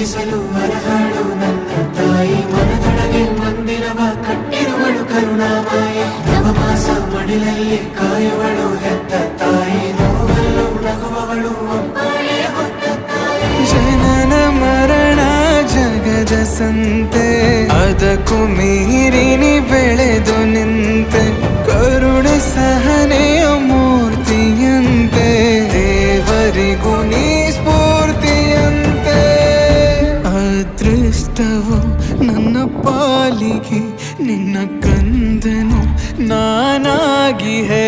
ಪೂಜಿಸಲು ಅರಹಾಳು ನನ್ನ ತಾಯಿ ಮನದೊಳಗೆ ಮಂದಿರವ ಕಟ್ಟಿರುವಳು ಕರುಣಾಮಾಯಿ ನವಮಾಸ ಮಡಿಲಲ್ಲಿ ಕಾಯುವಳು ಹೆತ್ತ ತಾಯಿ ನೋವಲ್ಲೂ ನಗುವವಳು ಒಬ್ಬಳೇ ಹೊತ್ತ ತಾಯಿ ಜನನ ಮರಣ ಜಗದ ಸಂತೆ ಅದಕ್ಕೂ ಮೀರಿನಿ ಬೆಳೆದು ನಿಂತೆ ಕರುಣೆ ಸಹನೆಯ ಮೂರ್ತಿಯಂತೆ ದೇವರಿಗೂ ನೀ ಸ್ಫೂರ್ತಿಯಂತೆ ಅದೃಷ್ಟವು ನನ್ನ ಪಾಲಿಗೆ ನಿನ್ನ ಕಂದನು ನಾನಾಗಿ ಹೇ